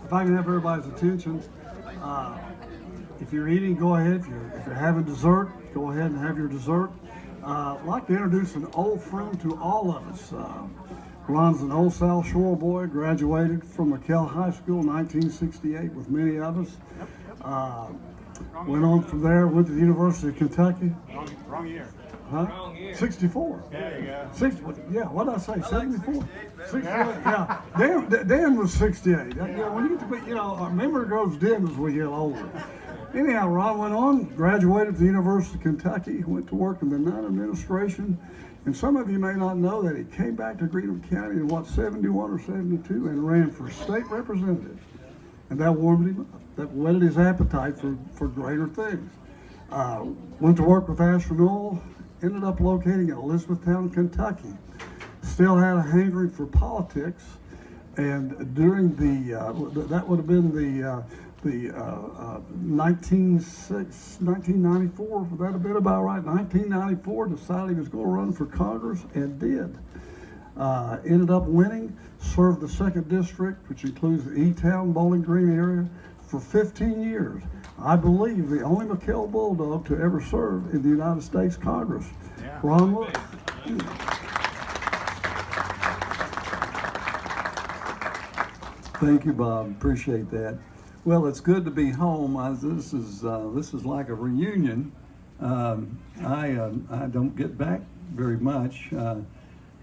If I can have everybody's attention, if you're eating, go ahead. If you're having dessert, go ahead and have your dessert. I'd like to introduce an old friend to all of us. Ron's an old South Shore boy, graduated from McKell High School in 1968 with many of us. Went on from there, went to the University of Kentucky. Wrong year. Huh? Wrong year. 64. There you go. 60, yeah, what did I say? 74? 68, yeah. Dan was 68. Yeah, when you get to be, our memory grows dim as we get older. Anyhow, Ron went on, graduated from the University of Kentucky, went to work in the non-administration. And some of you may not know that he came back to Greenville County in 71 or 72 and ran for state representative. And that warmed him up. That whetted his appetite for greater things. Went to work with Ashford Noel, ended up locating in Elizabethtown, Kentucky. Still had a hankering for politics, and during that would have been the 1994, would that have been about right? 1994, decided he was going to run for Congress, and did. Ended up winning, served the 2nd District, which includes the E-Town, Bowling Green area, for 15 years. I believe the only McKell Bulldog to ever serve in the United States Congress. Yeah. Ron Lewis. Thank you, Bob. Appreciate that. Well, it's good to be home. This is like a reunion. I don't get back very much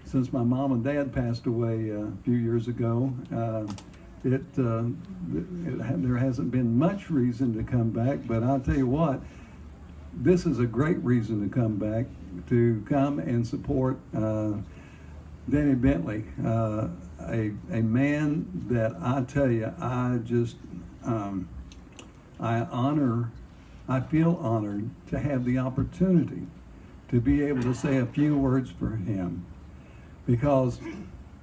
since my mom and dad passed away a few years ago. There hasn't been much reason to come back, but I'll tell you what, this is a great reason to come back, to come and support Danny Bentley, a man that I tell you, I feel honored to have the opportunity to be able to say a few words for him, because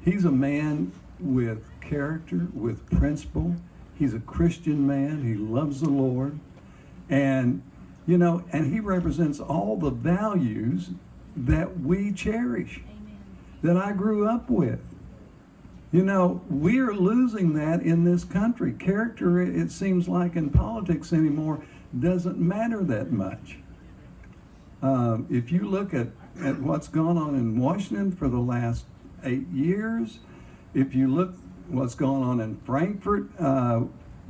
he's a man with character, with principle. He's a Christian man. He loves the Lord. And, and he represents all the values that we cherish, that I grew up with. We are losing that in this country. Character, it seems like in politics anymore, doesn't matter that much. If you look at what's gone on in Washington for the last 8 years, if you look what's going on in Frankfurt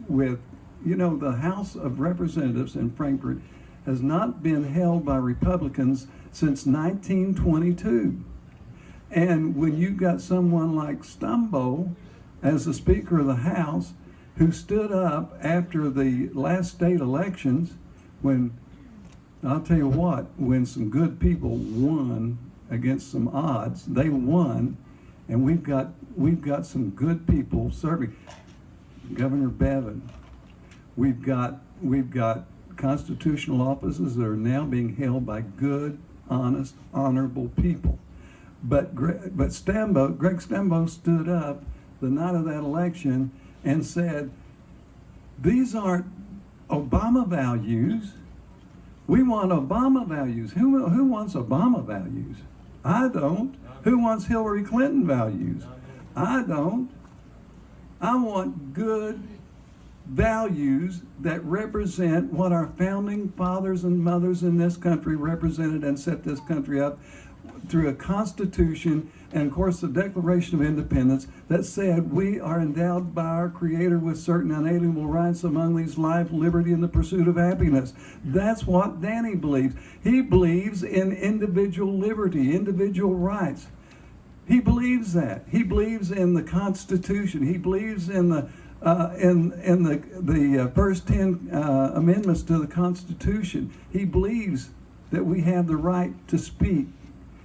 with, the House of Representatives in Frankfurt has not been held by Republicans since 1922. And when you've got someone like Stumbo as the Speaker of the House, who stood up after the last state elections, when, I'll tell you what, when some good people won against some odds, they won, and we've got some good people serving. Governor Bevin. We've got constitutional offices that are now being held by good, honest, honorable people. But Greg Stumbo stood up the night of that election and said, these aren't Obama values. We want Obama values. Who wants Obama values? I don't. Who wants Hillary Clinton values? I don't. I want good values that represent what our founding fathers and mothers in this country represented and set this country up through a Constitution and, of course, the Declaration of Independence that said we are endowed by our Creator with certain unalienable rights, among these life, liberty, and the pursuit of happiness. That's what Danny believes. He believes in individual liberty, individual rights. He believes that. He believes in the Constitution. He believes in the first 10 amendments to the Constitution. He believes that we have the right to speak.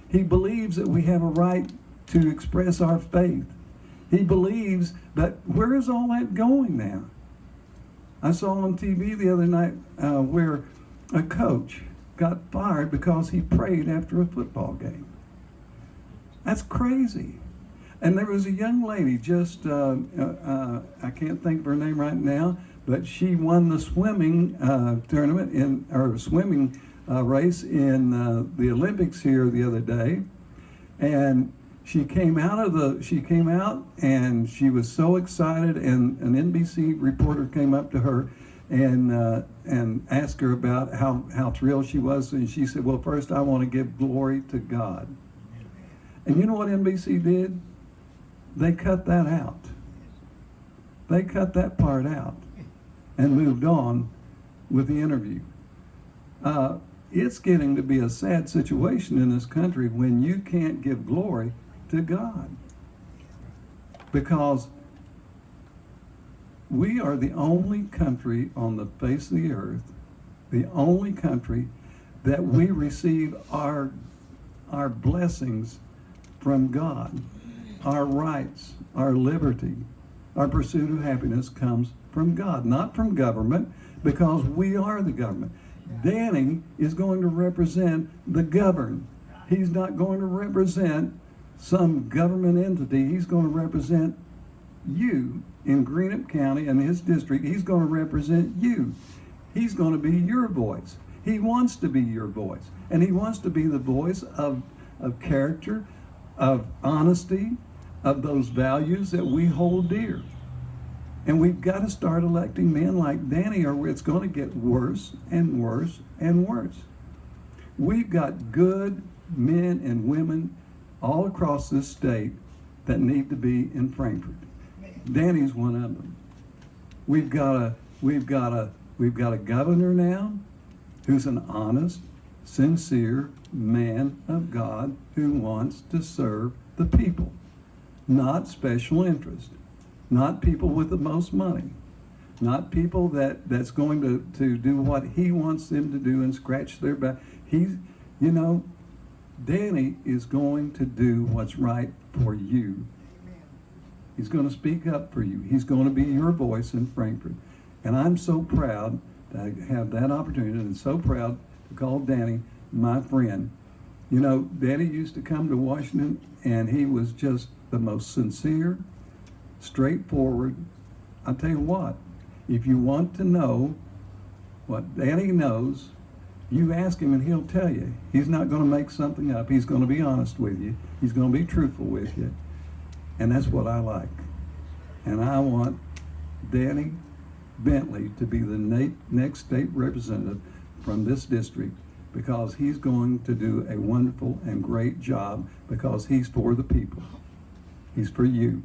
He believes that we have a right to express our faith. He believes, but where is all that going now? I saw on TV the other night where a coach got fired because he prayed after a football game. That's crazy. And there was a young lady just, I can't think of her name right now, but she won the swimming tournament or swimming race in the Olympics here the other day. And She came out and she was so excited, and an NBC reporter came up to her and asked her about how thrilled she was, and she said, well, first I want to give glory to God. And you know what NBC did? They cut that out. They cut that part out and moved on with the interview. It's getting to be a sad situation in this country when you can't give glory to God, because we are the only country on the face of the earth, the only country that we receive our blessings from God. Our rights, our liberty, our pursuit of happiness comes from God, not from government, because we are the government. Danny is going to represent the governed. He's not going to represent some government entity. He's going to represent you in Greenup County and his district. He's going to represent you. He's going to be your voice. He wants to be your voice. And he wants to be the voice of character, of honesty, of those values that we hold dear. And we've got to start electing men like Danny, or it's going to get worse and worse and worse. We've got good men and women all across this state that need to be in Frankfort. Danny's one of them. We've got a governor now who's an honest, sincere man of God who wants to serve the people, not special interest. Not people with the most money, not people that's going to do what he wants them to do and scratch their back. Danny is going to do what's right for you. He's going to speak up for you. He's going to be your voice in Frankfort. And I'm so proud to have that opportunity, and so proud to call Danny my friend. Danny used to come to Washington, and he was just the most sincere, straightforward. I'll tell you what, if you want to know what Danny knows, you ask him and he'll tell you. He's not going to make something up. He's going to be honest with you. He's going to be truthful with you. And that's what I like. And I want Danny Bentley to be the next state representative from this district, because he's going to do a wonderful and great job, because he's for the people. He's for you.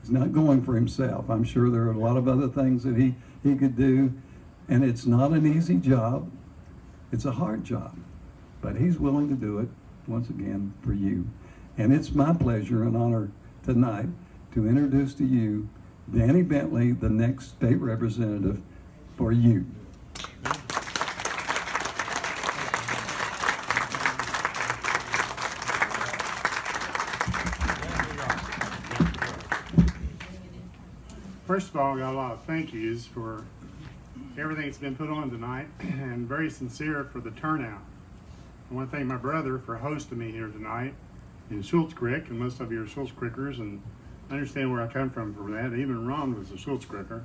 He's not going for himself. I'm sure there are a lot of other things that he could do, and it's not an easy job. It's a hard job, but he's willing to do it, once again, for you. And it's my pleasure and honor tonight to introduce to you Danny Bentley, the next state representative for you. First of all, I got a lot of thank yous for everything that's been put on tonight, and very sincere for the turnout. I want to thank my brother for hosting me here tonight in Schultz Creek, and most of you are Schultz Creekers, and I understand where I come from for that. Even Ron was a Schultz Creeker.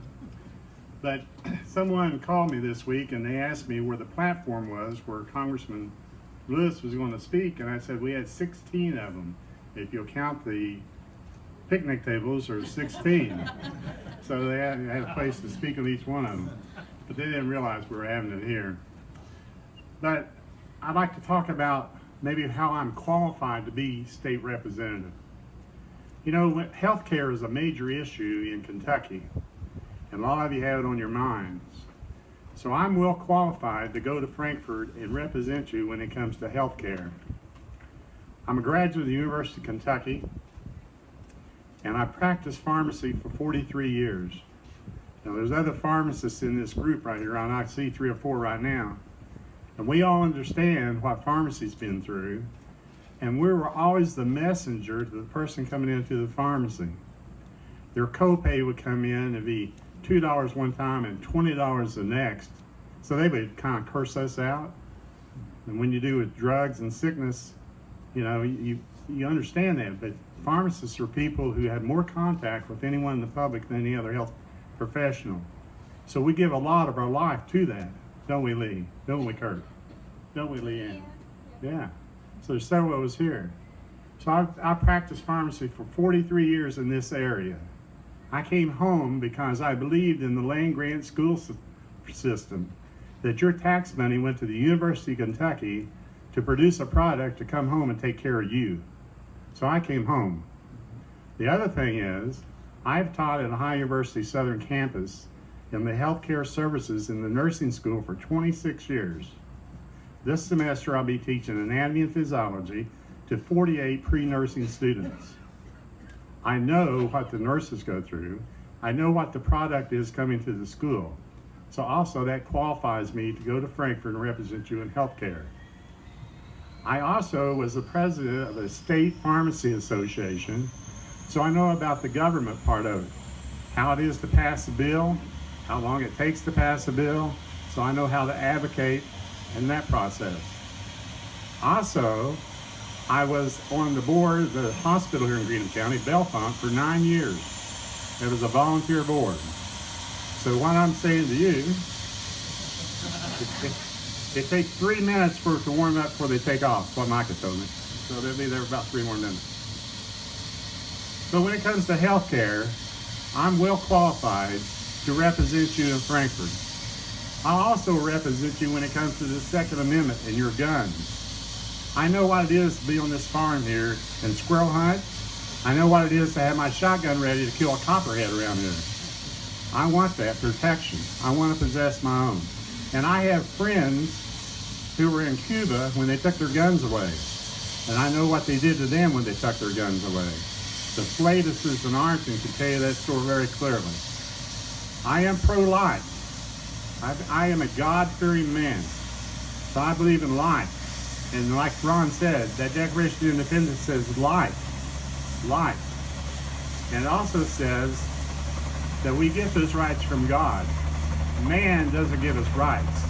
But someone called me this week, and they asked me where the platform was where Congressman Lewis was going to speak, and I said we had 16 of them. If you'll count the picnic tables, or 16. So they had a place to speak on each one of them. But they didn't realize we were having it here. But I'd like to talk about maybe how I'm qualified to be state representative. Healthcare is a major issue in Kentucky, and a lot of you have it on your minds. So I'm well qualified to go to Frankfort and represent you when it comes to healthcare. I'm a graduate of the University of Kentucky, and I practiced pharmacy for 43 years. Now, there's other pharmacists in this group right here, and I see 3 or 4 right now. And we all understand what pharmacy's been through, and we were always the messenger to the person coming into the pharmacy. Their copay would come in and be $2 one time and $20 the next. So they would kind of curse us out. And when you do with drugs and sickness, you understand that, but pharmacists are people who have more contact with anyone in the public than any other health professional. So we give a lot of our life to that, don't we, Lee? Don't we, Kurt? Don't we, Leanne? Yeah. So there's several of us here. So I practiced pharmacy for 43 years in this area. I came home because I believed in the land grant school system, that your tax money went to the University of Kentucky to produce a product to come home and take care of you. So I came home. The other thing is, I've taught at Ohio University Southern Campus in the healthcare services in the nursing school for 26 years. This semester I'll be teaching anatomy and physiology to 48 pre-nursing students. I know what the nurses go through. I know what the product is coming to the school. So also that qualifies me to go to Frankfurt and represent you in healthcare. I also was the president of a state pharmacy association, so I know about the government part of it, how it is to pass a bill, how long it takes to pass a bill, so I know how to advocate in that process. Also, I was on the board of the hospital here in Greenham County, Bellefonte, for 9 years. It was a volunteer board. So what I'm saying to you, it takes 3 minutes for it to warm up before they take off, what Micah told me. So they'll be there about 3 more minutes. So when it comes to healthcare, I'm well qualified to represent you in Frankfurt. I'll also represent you when it comes to the Second Amendment and your guns. I know what it is to be on this farm here and squirrel hunt. I know what it is to have my shotgun ready to kill a copperhead around here. I want that protection. I want to possess my own. And I have friends who were in Cuba when they took their guns away. And I know what they did to them when they took their guns away. The Flatuses in Arlington can tell you that story very clearly. I am pro-life. I am a God-fearing man. So I believe in life. And like Ron said, that Declaration of Independence says life. Life. And it also says that we get those rights from God. Man doesn't give us rights.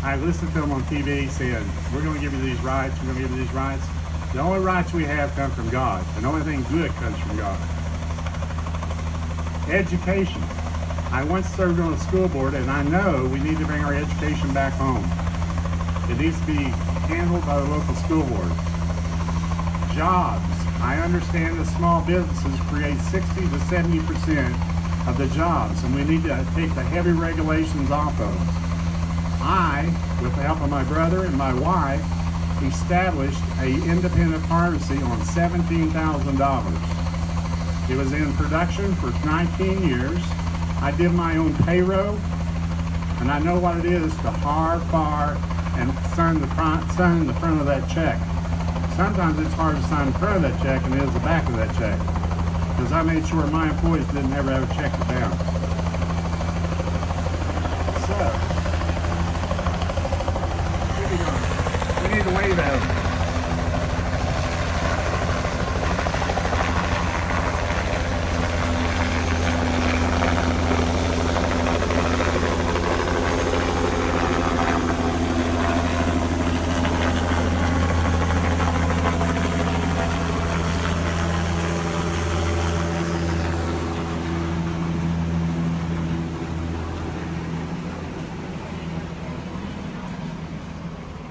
I listened to him on TV saying, we're going to give you these rights, we're going to give you these rights. The only rights we have come from God, and the only thing good comes from God. Education. I once served on a school board, and I know we need to bring our education back home. It needs to be handled by the local school board. Jobs. I understand that small businesses create 60 to 70% of the jobs, and we need to take the heavy regulations off those. I, with the help of my brother and my wife, established an independent pharmacy on $17,000. It was in production for 19 years. I did my own payroll, and I know what it is to far, and sign the front of that check. Sometimes it's hard to sign the front of that check and it is the back of that check, because I made sure my employees didn't ever have a check to down. So, we need to wave at them.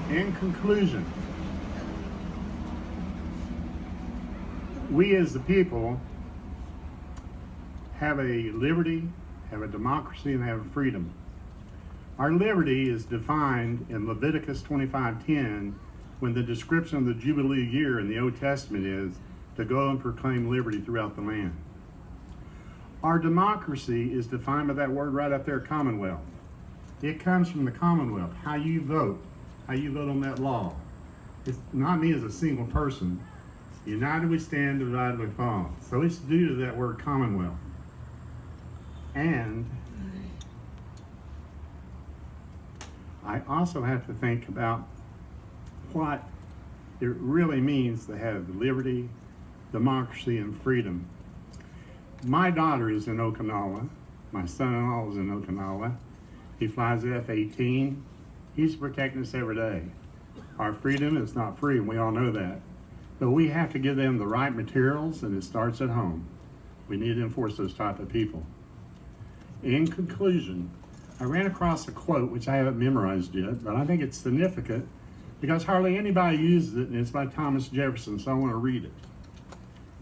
In conclusion, we as the people have a liberty, have a democracy, and have a freedom. Our liberty is defined in Leviticus 25:10, when the description of the Jubilee year in the Old Testament is to go and proclaim liberty throughout the land. Our democracy is defined by that word right up there, Commonwealth. It comes from the Commonwealth, how you vote on that law. It's not me as a single person. United we stand, divided we fall. So it's due to that word Commonwealth. And I also have to think about what it really means to have liberty, democracy, and freedom. My daughter is in Okinawa. My son-in-law is in Okinawa. He flies the F-18. He's protecting us every day. Our freedom is not free, and we all know that. But we have to give them the right materials, and it starts at home. We need to enforce those type of people. In conclusion, I ran across a quote, which I haven't memorized yet, but I think it's significant because hardly anybody uses it, and it's by Thomas Jefferson, so I want to read it.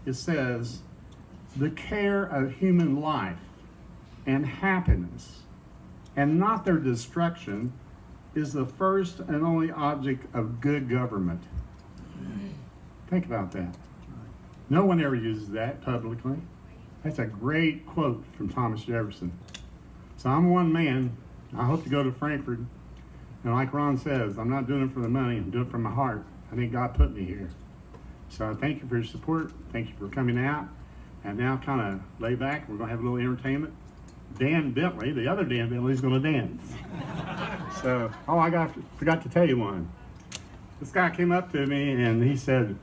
it says, the care of human life and happiness, and not their destruction, is the first and only object of good government. Think about that. No one ever uses that publicly. That's a great quote from Thomas Jefferson. So I'm one man. I hope to go to Frankfurt. And like Ron says, I'm not doing it for the money. I'm doing it from my heart. I think God put me here. So thank you for your support. Thank you for coming out. And now kind of lay back. We're going to have a little entertainment. Dan Bentley, the other Dan Bentley, is going to dance. So, forgot to tell you one. This guy came up to me and he said,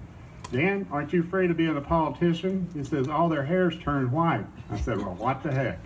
Dan, aren't you afraid of being a politician? He says, all their hair's turned white. I said, well, what the heck?